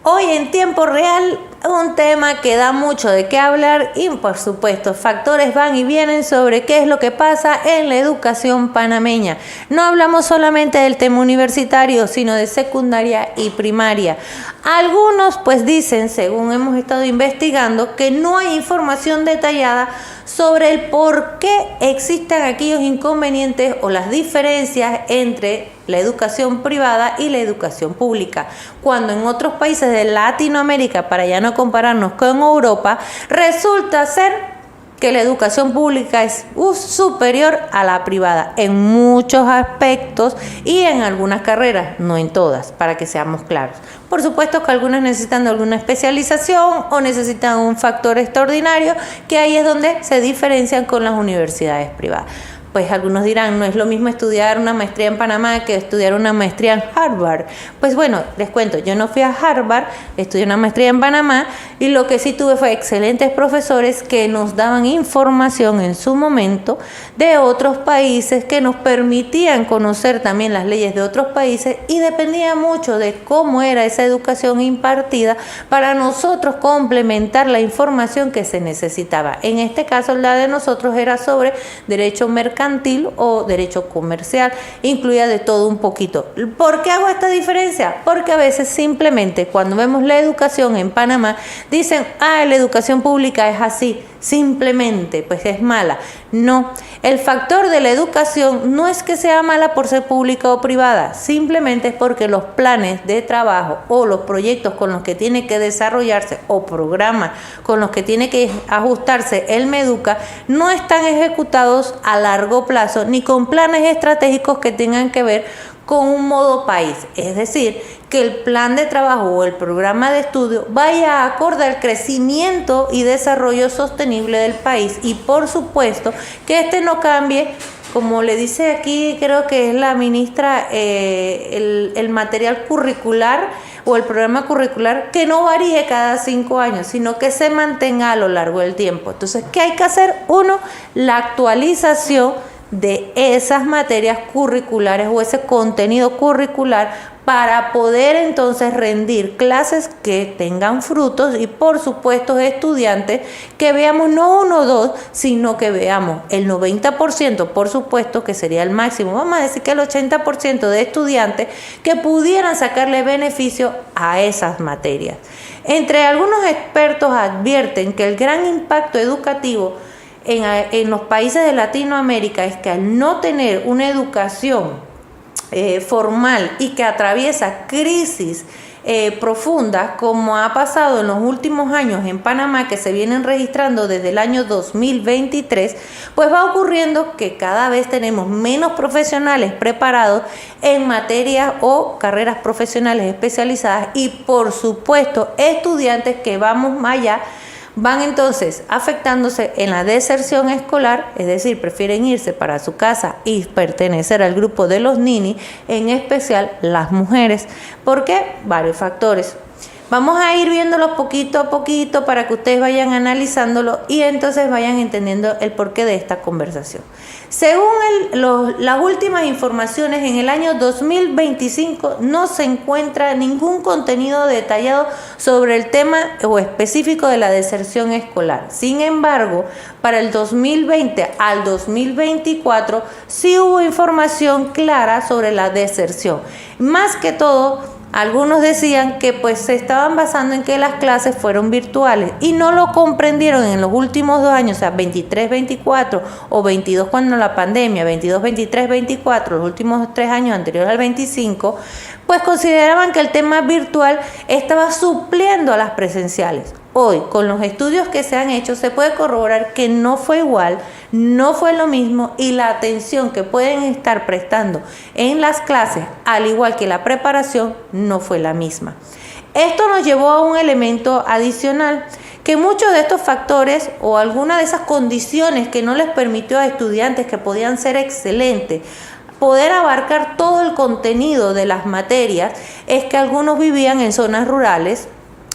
Hoy en tiempo real, un tema que da mucho de qué hablar y por supuesto factores van y vienen sobre qué es lo que pasa en la educación panameña. No hablamos solamente del tema universitario, sino de secundaria y primaria. Algunos pues dicen, según hemos estado investigando, que no hay información detallada sobre el por qué existen aquellos inconvenientes o las diferencias entre la educación privada y la educación pública, cuando en otros países de Latinoamérica, para ya no compararnos con Europa, resulta ser que la educación pública es superior a la privada en muchos aspectos y en algunas carreras, no en todas, para que seamos claros. Por supuesto que algunas necesitan alguna especialización o necesitan un factor extraordinario, que ahí es donde se diferencian con las universidades privadas. Pues algunos dirán, no es lo mismo estudiar una maestría en Panamá que estudiar una maestría en Harvard. Pues bueno, les cuento, yo no fui a Harvard, estudié una maestría en Panamá y lo que sí tuve fue excelentes profesores que nos daban información en su momento de otros países, que nos permitían conocer también las leyes de otros países y dependía mucho de cómo era esa educación impartida para nosotros complementar la información que se necesitaba. En este caso, la de nosotros era sobre derecho mercantil o derecho comercial, incluía de todo un poquito. ¿Por qué hago esta diferencia? Porque a veces simplemente cuando vemos la educación en Panamá dicen, la educación pública es así, simplemente pues es mala. No, el factor de la educación no es que sea mala por ser pública o privada, simplemente es porque los planes de trabajo o los proyectos con los que tiene que desarrollarse o programas con los que tiene que ajustarse el MEDUCA no están ejecutados a largo plazo ni con planes estratégicos que tengan que ver con un modo país, es decir, que el plan de trabajo o el programa de estudio vaya acorde al crecimiento y desarrollo sostenible del país y por supuesto que este no cambie, como le dice aquí, creo que es la ministra, el material curricular o el programa curricular que no varíe cada 5 años, sino que se mantenga a lo largo del tiempo. Entonces, ¿qué hay que hacer? Uno, la actualización de esas materias curriculares o ese contenido curricular para poder entonces rendir clases que tengan frutos y por supuesto estudiantes que veamos no 1 o 2, sino que veamos el 90%, por supuesto que sería el máximo, vamos a decir que el 80% de estudiantes que pudieran sacarle beneficio a esas materias. Entre algunos expertos advierten que el gran impacto educativo en los países de Latinoamérica es que al no tener una educación formal y que atraviesa crisis profundas como ha pasado en los últimos años en Panamá, que se vienen registrando desde el año 2023, pues va ocurriendo que cada vez tenemos menos profesionales preparados en materias o carreras profesionales especializadas y por supuesto estudiantes que vamos más allá van entonces afectándose en la deserción escolar, es decir, prefieren irse para su casa y pertenecer al grupo de los ninis, en especial las mujeres. ¿Por qué? Varios factores. Vamos a ir viéndolo poquito a poquito para que ustedes vayan analizándolo y entonces vayan entendiendo el porqué de esta conversación. Según las últimas informaciones, en el año 2025 no se encuentra ningún contenido detallado sobre el tema o específico de la deserción escolar. Sin embargo, para el 2020 al 2024 sí hubo información clara sobre la deserción. Más que todo, algunos decían que pues se estaban basando en que las clases fueron virtuales y no lo comprendieron en los últimos 2 años, o sea, 23, 24 o 22 cuando la pandemia, 22, 23, 24, los últimos 3 años anteriores al 25, pues consideraban que el tema virtual estaba supliendo a las presenciales. Hoy, con los estudios que se han hecho, se puede corroborar que no fue igual, no fue lo mismo y la atención que pueden estar prestando en las clases, al igual que la preparación, no fue la misma. Esto nos llevó a un elemento adicional, que muchos de estos factores o alguna de esas condiciones que no les permitió a estudiantes que podían ser excelentes poder abarcar todo el contenido de las materias, es que algunos vivían en zonas rurales,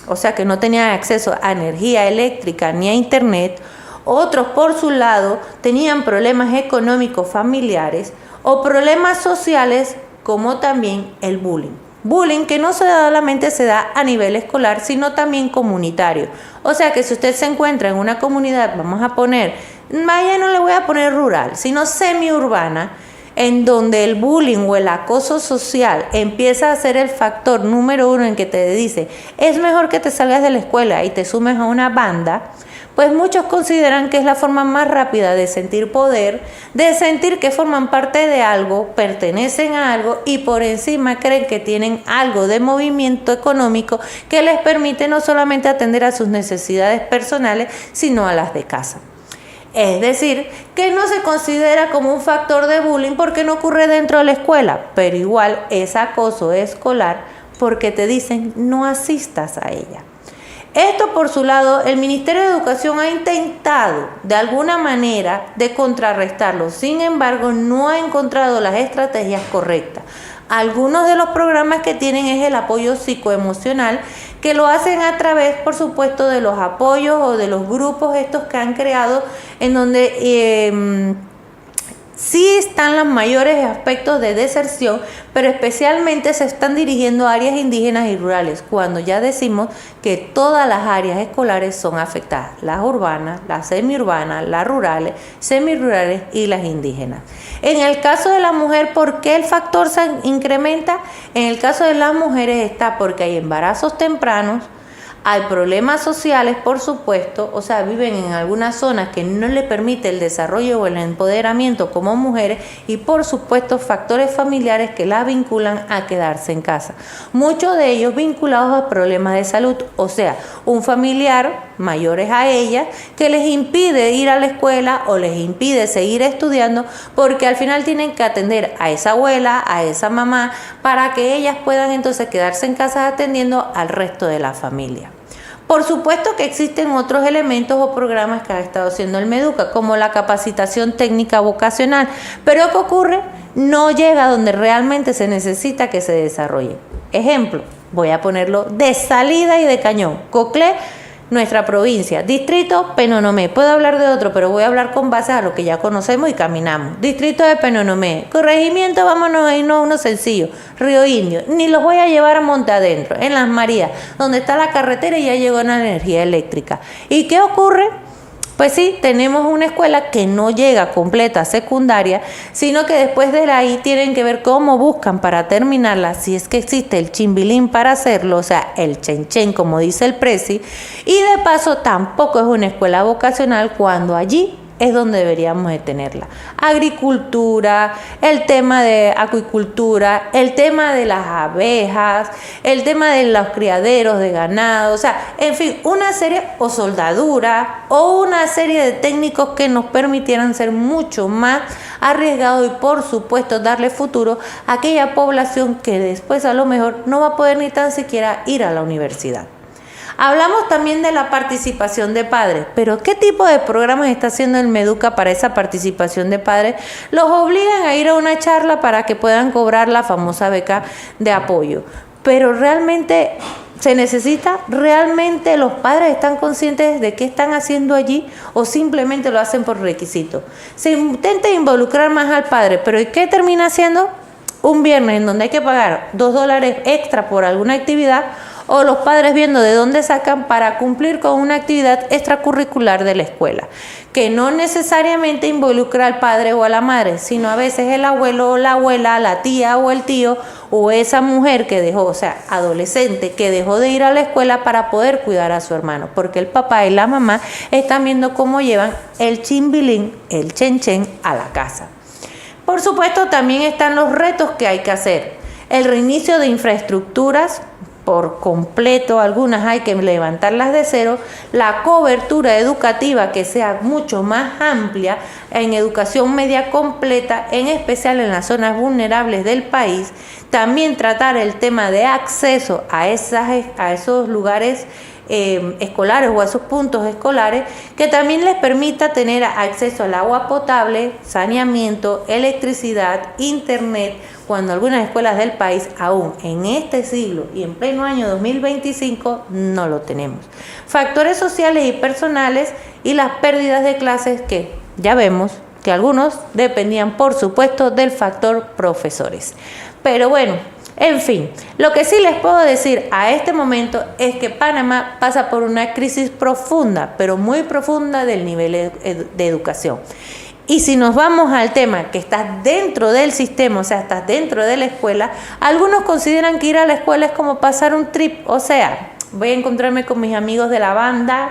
o sea que no tenían acceso a energía eléctrica ni a internet. Otros, por su lado, tenían problemas económicos familiares o problemas sociales como también el bullying. Bullying que no solamente se da a nivel escolar, sino también comunitario. O sea que si usted se encuentra en una comunidad, vamos a poner, vaya, no le voy a poner rural, sino semiurbana, en donde el bullying o el acoso social empieza a ser el factor número uno en que te dice, es mejor que te salgas de la escuela y te sumes a una banda, pues muchos consideran que es la forma más rápida de sentir poder, de sentir que forman parte de algo, pertenecen a algo y por encima creen que tienen algo de movimiento económico que les permite no solamente atender a sus necesidades personales, sino a las de casa. Es decir, que no se considera como un factor de bullying porque no ocurre dentro de la escuela, pero igual es acoso escolar porque te dicen no asistas a ella. Esto por su lado, el Ministerio de Educación ha intentado de alguna manera de contrarrestarlo, sin embargo no ha encontrado las estrategias correctas. Algunos de los programas que tienen es el apoyo psicoemocional, que lo hacen a través, por supuesto, de los apoyos o de los grupos estos que han creado, en donde sí están los mayores aspectos de deserción, pero especialmente se están dirigiendo a áreas indígenas y rurales, cuando ya decimos que todas las áreas escolares son afectadas, las urbanas, las semiurbanas, las rurales, semirurales y las indígenas. En el caso de la mujer, ¿por qué el factor se incrementa? En el caso de las mujeres está porque hay embarazos tempranos, hay problemas sociales, por supuesto, o sea, viven en algunas zonas que no le permite el desarrollo o el empoderamiento como mujeres y, por supuesto, factores familiares que las vinculan a quedarse en casa. Muchos de ellos vinculados a problemas de salud, o sea, un familiar mayores a ellas que les impide ir a la escuela o les impide seguir estudiando porque al final tienen que atender a esa abuela, a esa mamá, para que ellas puedan entonces quedarse en casa atendiendo al resto de la familia. Por supuesto que existen otros elementos o programas que ha estado haciendo el Meduca, como la capacitación técnica vocacional, pero ¿qué ocurre? No llega a donde realmente se necesita que se desarrolle. Ejemplo, voy a ponerlo de salida y de cañón. Coclé, nuestra provincia. Distrito Penonomé. Puedo hablar de otro, pero voy a hablar con base a lo que ya conocemos y caminamos. Distrito de Penonomé. Corregimiento, vámonos a irnos a uno sencillo. Río Indio. Ni los voy a llevar a Monte Adentro, en Las Marías, donde está la carretera y ya llegó la energía eléctrica. ¿Y qué ocurre? Pues sí, tenemos una escuela que no llega completa a secundaria, sino que después de ahí tienen que ver cómo buscan para terminarla, si es que existe el chimbilín para hacerlo, o sea, el chenchen, como dice el presi, y de paso tampoco es una escuela vocacional cuando allí es donde deberíamos de tenerla. Agricultura, el tema de acuicultura, el tema de las abejas, el tema de los criaderos de ganado, o sea, en fin, una serie, o soldadura, o una serie de técnicos que nos permitieran ser mucho más arriesgados y por supuesto darle futuro a aquella población que después a lo mejor no va a poder ni tan siquiera ir a la universidad. Hablamos también de la participación de padres, pero ¿qué tipo de programas está haciendo el Meduca para esa participación de padres? Los obligan a ir a una charla para que puedan cobrar la famosa beca de apoyo, pero realmente se necesita, realmente los padres están conscientes de qué están haciendo allí o simplemente lo hacen por requisito. Se intenta involucrar más al padre, pero ¿y qué termina haciendo? Un viernes en donde hay que pagar $2 extra por alguna actividad, o los padres viendo de dónde sacan para cumplir con una actividad extracurricular de la escuela, que no necesariamente involucra al padre o a la madre, sino a veces el abuelo o la abuela, la tía o el tío, o esa mujer que dejó, o sea, adolescente, que dejó de ir a la escuela para poder cuidar a su hermano, porque el papá y la mamá están viendo cómo llevan el chimbilín, el chenchen a la casa. Por supuesto, también están los retos que hay que hacer. El reinicio de infraestructuras por completo, algunas hay que levantarlas de cero, la cobertura educativa que sea mucho más amplia en educación media completa, en especial en las zonas vulnerables del país, también tratar el tema de acceso a esos lugares escolares o a esos puntos escolares, que también les permita tener acceso al agua potable, saneamiento, electricidad, internet, cuando algunas escuelas del país aún en este siglo y en pleno año 2025 no lo tenemos. Factores sociales y personales y las pérdidas de clases que ya vemos que algunos dependían por supuesto del factor profesores. Pero bueno, En fin, lo que sí les puedo decir a este momento es que Panamá pasa por una crisis profunda, pero muy profunda del nivel de educación. Y si nos vamos al tema que estás dentro del sistema, o sea, estás dentro de la escuela, algunos consideran que ir a la escuela es como pasar un trip, o sea, voy a encontrarme con mis amigos de la banda,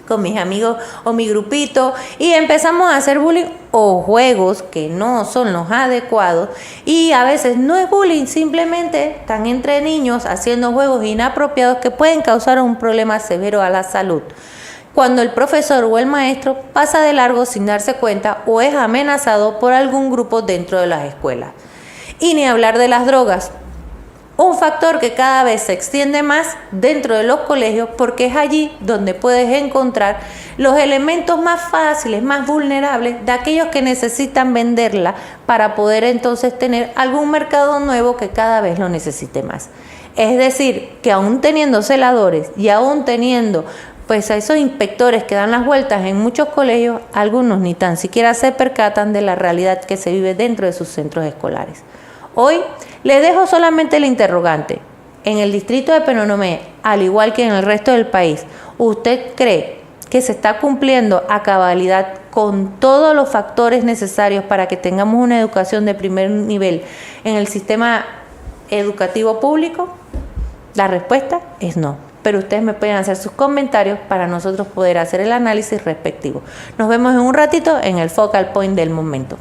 con mis amigos o mi grupito y empezamos a hacer bullying o juegos que no son los adecuados y a veces no es bullying, simplemente están entre niños haciendo juegos inapropiados que pueden causar un problema severo a la salud. Cuando el profesor o el maestro pasa de largo sin darse cuenta o es amenazado por algún grupo dentro de las escuelas. Y ni hablar de las drogas. Un factor que cada vez se extiende más dentro de los colegios porque es allí donde puedes encontrar los elementos más fáciles, más vulnerables de aquellos que necesitan venderla para poder entonces tener algún mercado nuevo que cada vez lo necesite más. Es decir, que aún teniendo celadores y aún teniendo pues a esos inspectores que dan las vueltas en muchos colegios, algunos ni tan siquiera se percatan de la realidad que se vive dentro de sus centros escolares. Hoy les dejo solamente el interrogante. En el distrito de Penonomé, al igual que en el resto del país, ¿usted cree que se está cumpliendo a cabalidad con todos los factores necesarios para que tengamos una educación de primer nivel en el sistema educativo público? La respuesta es no. Pero ustedes me pueden hacer sus comentarios para nosotros poder hacer el análisis respectivo. Nos vemos en un ratito en el Focal Point del momento.